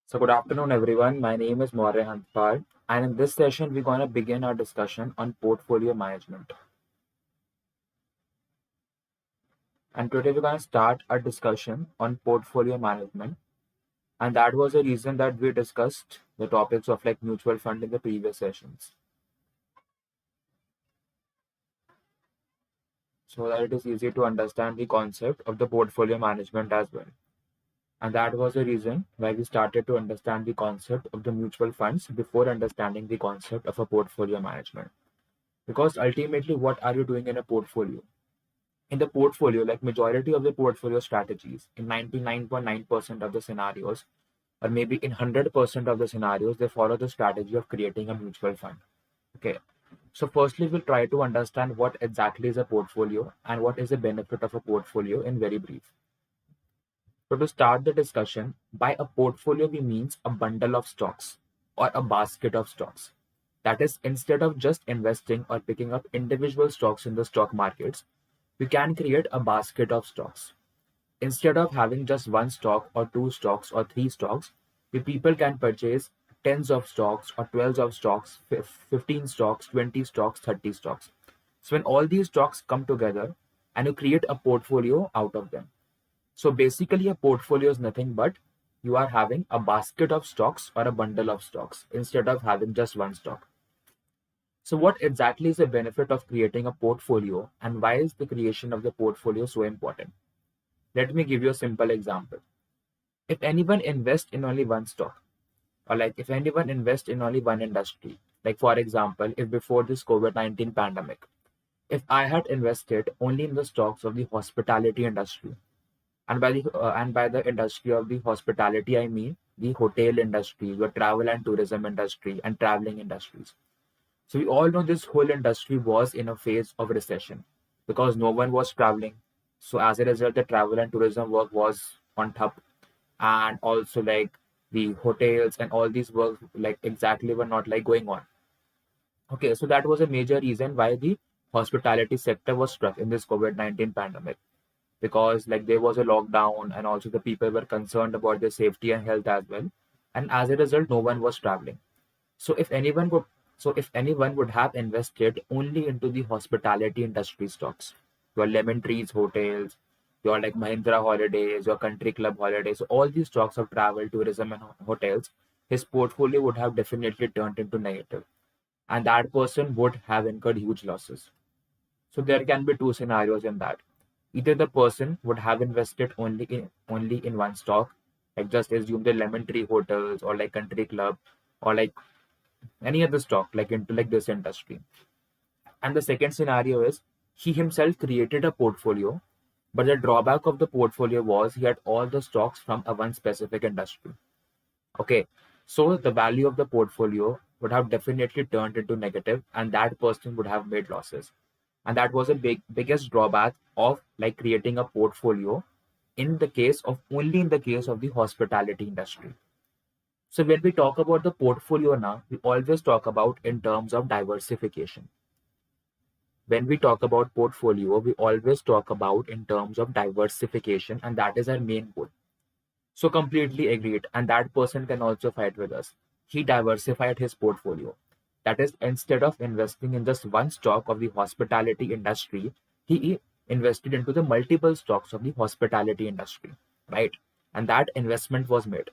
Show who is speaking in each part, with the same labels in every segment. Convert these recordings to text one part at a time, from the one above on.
Speaker 1: So good afternoon, everyone. My name is Maurya Hanspal, and in this session, we're going to begin our discussion on portfolio management. And today, we're going to start our discussion on portfolio management. And that was the reason that we discussed the topics of like mutual fund in the previous sessions, so that it is easy to understand the concept of the portfolio management as well. And that was the reason why we started to understand the concept of the mutual funds before understanding the concept of a portfolio management. Because ultimately, what are you doing in a portfolio? In the portfolio, like majority of the portfolio strategies, in 99.9% of the scenarios, or maybe in 100% of the scenarios, they follow the strategy of creating a mutual fund. Okay. So firstly, we'll try to understand what exactly is a portfolio and what is the benefit of a portfolio in very brief. So to start the discussion, by a portfolio, we means a bundle of stocks or a basket of stocks. That is, instead of just investing or picking up individual stocks in the stock markets, we can create a basket of stocks. Instead of having just one stock or two stocks or three stocks, the people can purchase tens of stocks or 12 of stocks, 15 stocks, 20 stocks, 30 stocks. So when all these stocks come together and you create a portfolio out of them. So basically a portfolio is nothing but you are having a basket of stocks or a bundle of stocks instead of having just one stock. So what exactly is the benefit of creating a portfolio and why is the creation of the portfolio so important? Let me give you a simple example. If anyone invests in only one stock, or like if anyone invests in only one industry, like for example, if before this COVID-19 pandemic, if I had invested only in the stocks of the hospitality industry, and by the industry of the hospitality, I mean the hotel industry, the travel and tourism industry, and traveling industries. So we all know this whole industry was in a phase of recession because no one was traveling. So as a result, the travel and tourism work was on top, and also like the hotels and all these work like exactly were not like going on. Okay, so that was a major reason why the hospitality sector was struck in this COVID-19 pandemic because like there was a lockdown and also the people were concerned about their safety and health as well. And as a result, no one was traveling. So if anyone would have invested only into the hospitality industry stocks, your lemon trees hotels, your like Mahindra holidays, your country club holidays, all these stocks of travel, tourism, and hotels, his portfolio would have definitely turned into negative, and that person would have incurred huge losses. So there can be two scenarios in that. Either the person would have invested only in one stock, like just assume the lemon tree hotels or like country club or like any other stock like into like this industry. And the second scenario is he himself created a portfolio, but the drawback of the portfolio was he had all the stocks from a one specific industry. Okay, so the value of the portfolio would have definitely turned into negative, and that person would have made losses. And that was a biggest drawback of like creating a portfolio in the case of the hospitality industry. So when we talk about the portfolio now, we always talk about in terms of diversification. When we talk about portfolio, we always talk about in terms of diversification, and that is our main goal. So completely agreed. And that person can also fight with us. He diversified his portfolio. That is, instead of investing in just one stock of the hospitality industry, he invested into the multiple stocks of the hospitality industry, right? And that investment was made.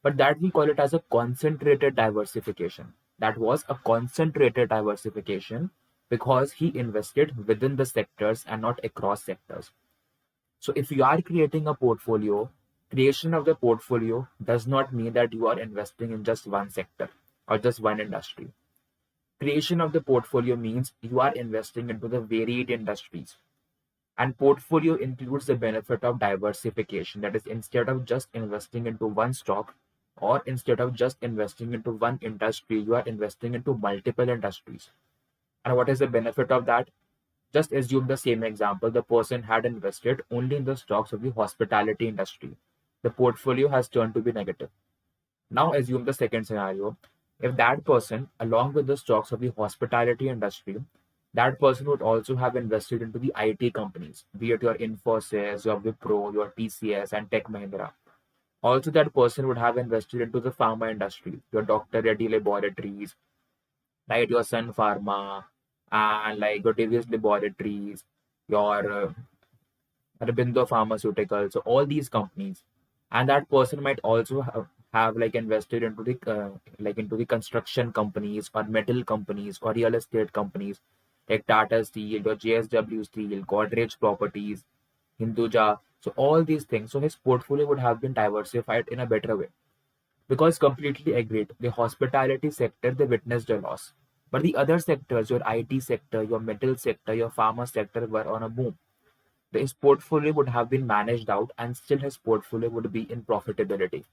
Speaker 1: But that we call it as a concentrated diversification. That was a concentrated diversification because he invested within the sectors and not across sectors. So if you are creating a portfolio, creation of the portfolio does not mean that you are investing in just one sector or just one industry. Creation of the portfolio means you are investing into the varied industries. And portfolio includes the benefit of diversification. That is, instead of just investing into one stock or instead of just investing into one industry, you are investing into multiple industries. And what is the benefit of that? Just assume the same example. The person had invested only in the stocks of the hospitality industry. The portfolio has turned to be negative. Now assume the second scenario. If that person, along with the stocks of the hospitality industry, that person would also have invested into the IT companies, be it your Infosys, your Wipro, your TCS, and Tech Mahindra. So, what is the benefit of that? Just assume the same example. The person had invested only in the stocks of the hospitality industry. The portfolio has turned to be negative. Now assume the second scenario. If that person, along with the stocks of the hospitality industry, that person would also have invested into the IT companies, be it your Infosys, your Wipro, your TCS, and Tech Mahindra. Also, that person would have invested into the pharma industry, your Dr. Reddy Laboratories, right? Your Sun Pharma, and like your Divi's Laboratories, your Aurobindo Pharmaceuticals, so all these companies, and that person might also have like invested into the into the construction companies or metal companies or real estate companies like Tata Steel or JSW Steel, Godrej Properties, Hinduja. So all these things. So his portfolio would have been diversified in a better way. Because completely agreed, the hospitality sector they witnessed a loss. But the other sectors, your IT sector, your metal sector, your pharma sector were on a boom. His portfolio would have been managed out and still his portfolio would be in profitability.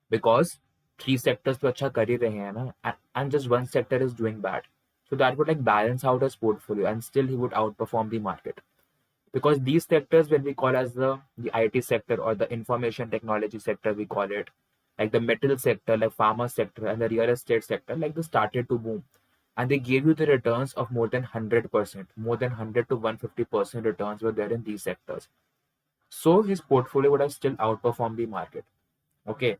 Speaker 1: Because three sectors to अच्छा कर ही रहे हैं ना, and just one sector is doing bad. So that would like balance out his portfolio and still he would outperform the market. Because these sectors, when we call as the IT sector or the information technology sector, we call it like the metal sector, like pharma sector and the real estate sector, like they started to boom. And they gave you the returns of more than 100%, more than 100 to 150% returns were there in these sectors. So his portfolio would have still outperformed the market. Okay.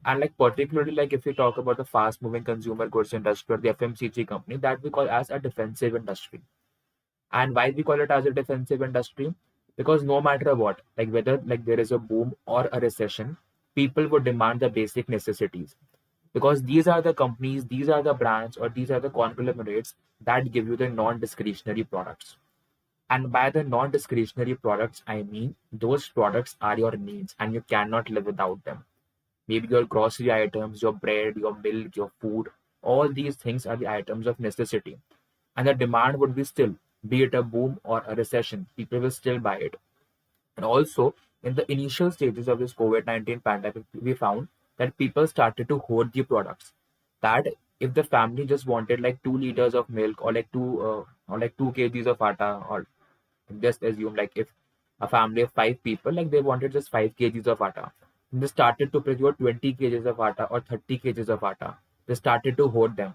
Speaker 1: And like particularly like if we talk about the fast moving consumer goods industry or the FMCG company, that we call as a defensive industry. And why we call it as a defensive industry? Because no matter what, like whether like there is a boom or a recession, people would demand the basic necessities. Because these are the companies, these are the brands, or these are the conglomerates that give you the non-discretionary products. And by the non-discretionary products, I mean those products are your needs and you cannot live without them. Maybe your grocery items, your bread, your milk, your food, all these things are the items of necessity. And the demand would be still, be it a boom or a recession, people will still buy it. And also, in the initial stages of this COVID-19 pandemic, we found that people started to hoard the products. That if the family just wanted like 2 liters of milk or like 2 kgs of atta, or just assume like if a family of 5 people, like they wanted just 5 kgs of atta, and they started to procure 20 kgs of atta or 30 kgs of atta. They started to hoard them,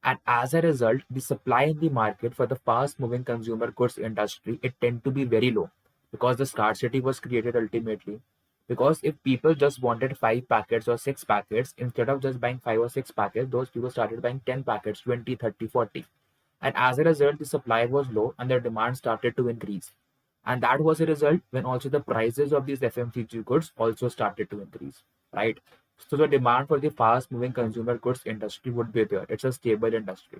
Speaker 1: and as a result, the supply in the market for the fast-moving consumer goods industry, it tend to be very low because the scarcity was created ultimately. Because if people just wanted 5 packets or 6 packets, instead of just buying 5 or 6 packets, those people started buying 10 packets, 20, 30, 40. And as a result, the supply was low and the demand started to increase. And that was a result when also the prices of these FMCG goods also started to increase, right? So the demand for the fast moving consumer goods industry would be there. It's a stable industry.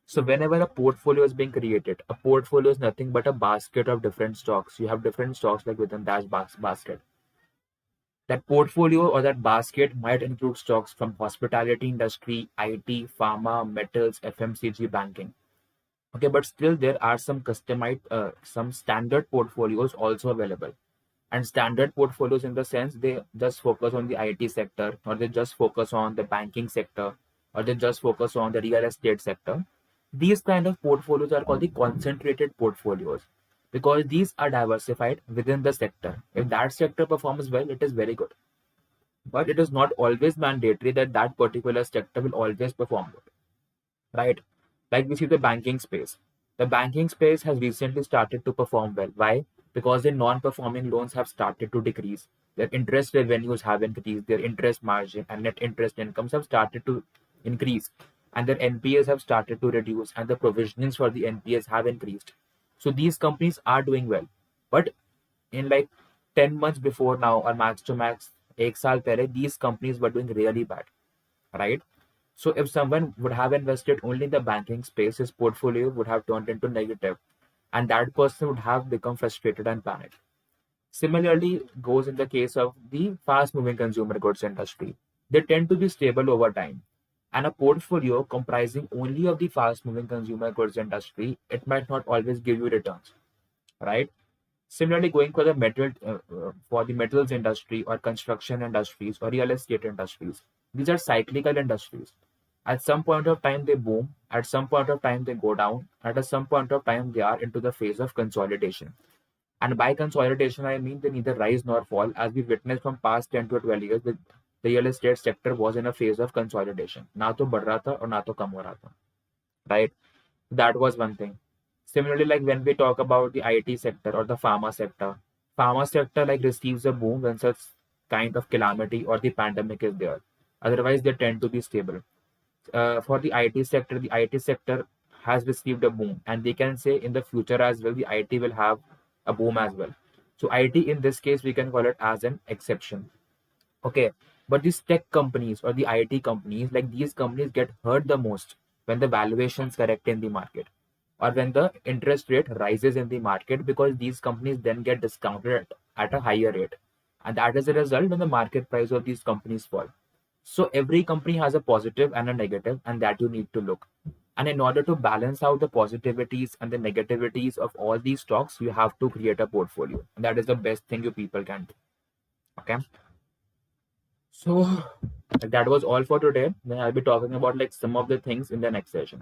Speaker 1: So whenever a portfolio is being created, a portfolio is nothing but a basket of different stocks. You have different stocks like within that basket. That portfolio or that basket might include stocks from hospitality industry, IT, pharma, metals, FMCG, banking. Okay, but still there are some customized, some standard portfolios also available. And standard portfolios in the sense they just focus on the IT sector, or they just focus on the banking sector, or they just focus on the real estate sector. These kind of portfolios are called the concentrated portfolios because these are diversified within the sector. If that sector performs well, it is very good. But it is not always mandatory that that particular sector will always perform good, right? Like we see the banking space. The banking space has recently started to perform well. Why? Because the non-performing loans have started to decrease. Their interest revenues have increased. Their interest margin and net interest incomes have started to increase. And their NPAs have started to reduce. And the provisionings for the NPAs have increased. So these companies are doing well. But in like 10 months before now, or max to max, एक साल पहले, these companies were doing really bad, right? So if someone would have invested only in the banking space, his portfolio would have turned into negative, and that person would have become frustrated and panicked. Similarly, goes in the case of the fast-moving consumer goods industry. They tend to be stable over time, and a portfolio comprising only of the fast-moving consumer goods industry, it might not always give you returns, right? Similarly, going for the metals industry or construction industries or real estate industries, these are cyclical industries. At some point of time, they boom. At some point of time, they go down. At some point of time, they are into the phase of consolidation. And by consolidation, I mean they neither rise nor fall. As we witnessed from past 10 to 12 years, the real estate sector was in a phase of consolidation. ना तो बढ़ रहा था और ना तो कम हो रहा था, right? That was one thing. Similarly, like when we talk about the IT sector or the pharma sector like receives a boom when such kind of calamity or the pandemic is there. Otherwise, they tend to be stable. For the IT sector has received a boom, and they can say in the future as well, the IT will have a boom as well. So IT in this case, we can call it as an exception. Okay, but these tech companies or the IT companies, like these companies get hurt the most when the valuations correct in the market or when the interest rate rises in the market, because these companies then get discounted at a higher rate. And that is a result when the market price of these companies fall. So every company has a positive and a negative, and that you need to look. And in order to balance out the positivities and the negativities of all these stocks, you have to create a portfolio. And that is the best thing you people can do. Okay. So that was all for today. Then I'll be talking about like some of the things in the next session.